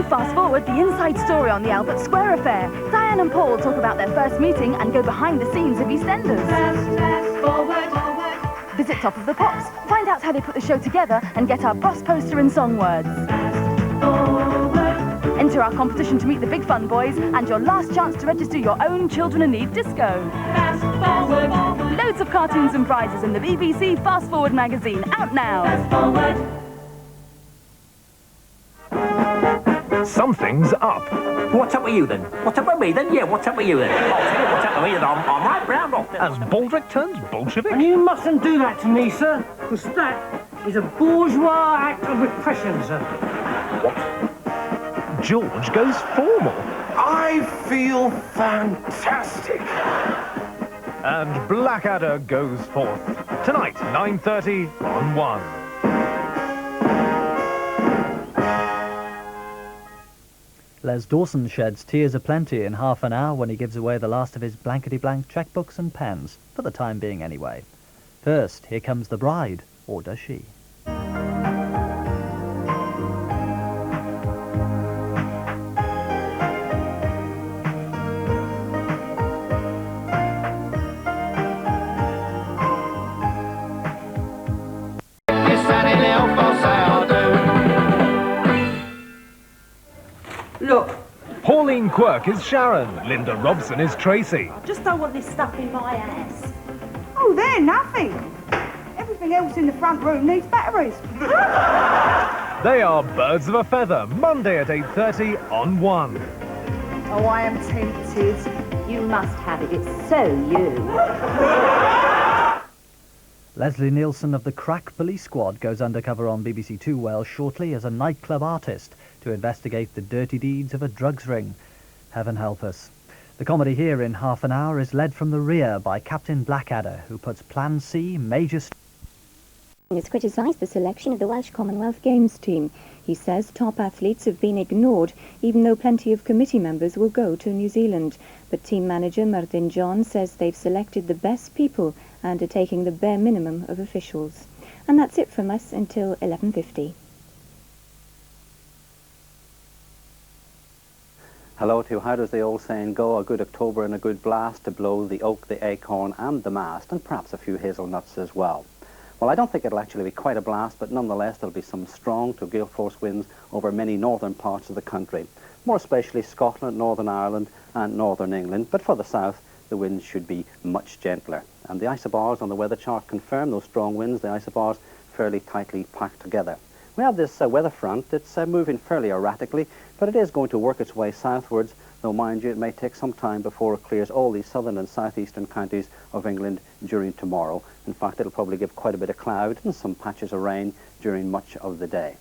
Fast Forward, the inside story on the Albert Square affair. Diane and Paul talk about their first meeting and go behind the scenes of EastEnders. Fast forward. Visit Top of the Pops, find out how they put the show together and get our boss poster and song words. Fast forward. Enter our competition to meet the Big Fun Boys and your last chance to register your own Children in Need disco. Fast forward. Loads of cartoons and prizes in the BBC Fast Forward magazine, out now. Fast forward. Something's up. What's up with you then? What's up with me then? Yeah, what's up with you then? I'll tell you what's up with me then. I'm right round off then. As Baldric turns Bolshevik? And you mustn't do that to me, sir, because that is a bourgeois act of repression, sir. What? George goes formal. I feel fantastic. And Blackadder goes forth. Tonight, 9:30 on 1. Les Dawson sheds tears aplenty in half an hour when he gives away the last of his blankety-blank checkbooks and pens, for the time being anyway. First, here comes the bride, or does she? Look, Pauline Quirk is Sharon. Linda Robson is Tracy. Just don't want this stuff in my ass. Oh, they're nothing. Everything else in the front room needs batteries. They are Birds of a Feather, Monday at 8:30 on 1. Oh, I am tempted. You must have it. It's so you. Leslie Nielsen of the Crack Police Squad goes undercover on BBC2 Wales shortly as a nightclub artist to investigate the dirty deeds of a drugs ring. Heaven help us. The comedy here in half an hour is led from the rear by Captain Blackadder, who puts Plan C major... has criticised the selection of the Welsh Commonwealth Games team. He says top athletes have been ignored, even though plenty of committee members will go to New Zealand. But team manager Martin John says they've selected the best people and are taking the bare minimum of officials. And that's it from us until 11:50. Hello to how does the old saying go, a good October and a good blast to blow the oak, the acorn and the mast, and perhaps a few hazelnuts as well. Well, I don't think it'll actually be quite a blast, but nonetheless there'll be some strong to gale force winds over many northern parts of the country, more especially Scotland, Northern Ireland and Northern England, but for the south the winds should be much gentler. And the isobars on the weather chart confirm those strong winds, the isobars fairly tightly packed together. We have this weather front. It's moving fairly erratically, but it is going to work its way southwards, though mind you it may take some time before it clears all these southern and southeastern counties of England during tomorrow. In fact, it'll probably give quite a bit of cloud and some patches of rain during much of the day.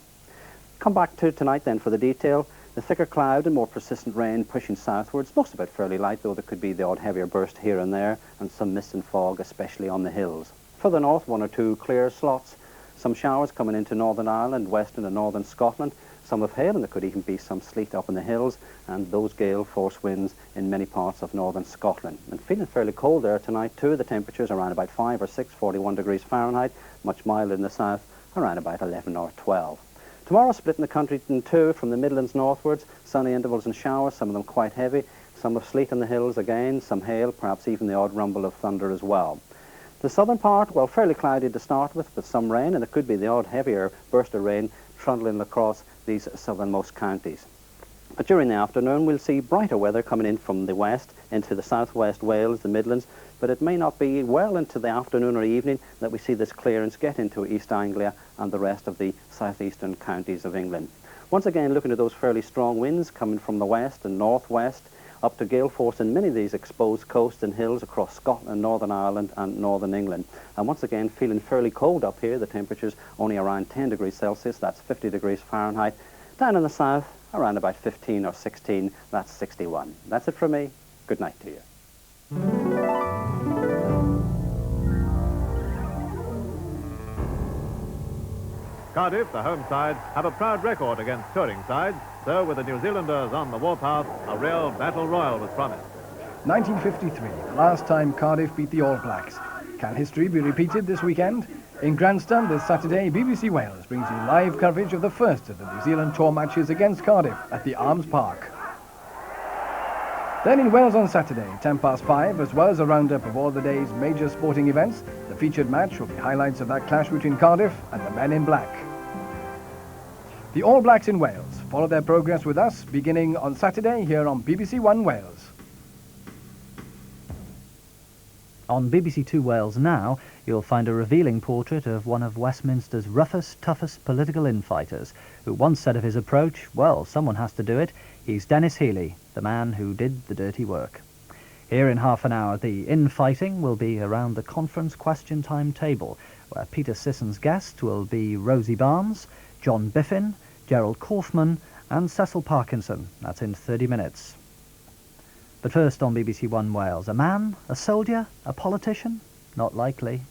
Come back to tonight then for the detail. The thicker cloud and more persistent rain pushing southwards, most of it fairly light, though there could be the odd heavier burst here and there, and some mist and fog, especially on the hills. Further north, one or two clear slots. Some showers coming into Northern Ireland, western and northern Scotland, some of hail, and there could even be some sleet up in the hills, and those gale force winds in many parts of northern Scotland. And feeling fairly cold there tonight too. The temperatures around about 5 or 6, 41 degrees Fahrenheit, much milder in the south, around about 11 or 12. Tomorrow, splitting the country in two from the Midlands northwards, sunny intervals and showers, some of them quite heavy, some of sleet in the hills again, some hail, perhaps even the odd rumble of thunder as well. The southern part, well, fairly cloudy to start with some rain, and it could be the odd heavier burst of rain trundling across these southernmost counties. But during the afternoon, we'll see brighter weather coming in from the west into the southwest Wales, the Midlands, but it may not be well into the afternoon or evening that we see this clearance get into East Anglia and the rest of the southeastern counties of England. Once again, looking at those fairly strong winds coming from the west and northwest, up to gale force in many of these exposed coasts and hills across Scotland, Northern Ireland and Northern England. And once again, feeling fairly cold up here. The temperature's only around 10 degrees Celsius, that's 50 degrees Fahrenheit. Down in the south, around about 15 or 16, that's 61. That's it from me. Good night to you. Cardiff, the home side, have a proud record against touring sides, so with the New Zealanders on the warpath, a real battle royal was promised. 1953, the last time Cardiff beat the All Blacks. Can history be repeated this weekend? In Grandstand this Saturday, BBC Wales brings you live coverage of the first of the New Zealand tour matches against Cardiff at the Arms Park. Then in Wales on Saturday, 5:10, as well as a roundup of all the day's major sporting events, the featured match will be highlights of that clash between Cardiff and the Men in Black. The All Blacks in Wales follow their progress with us beginning on Saturday here on BBC1 Wales. On BBC2 Wales Now, you'll find a revealing portrait of one of Westminster's roughest, toughest political infighters, who once said of his approach, well, someone has to do it. He's Dennis Healey, the man who did the dirty work. Here in half an hour, the infighting will be around the conference question time table, where Peter Sisson's guests will be Rosie Barnes, John Biffin, Gerald Kaufman and Cecil Parkinson. That's in 30 minutes. But first on BBC1 Wales, a man, a soldier, a politician? Not likely.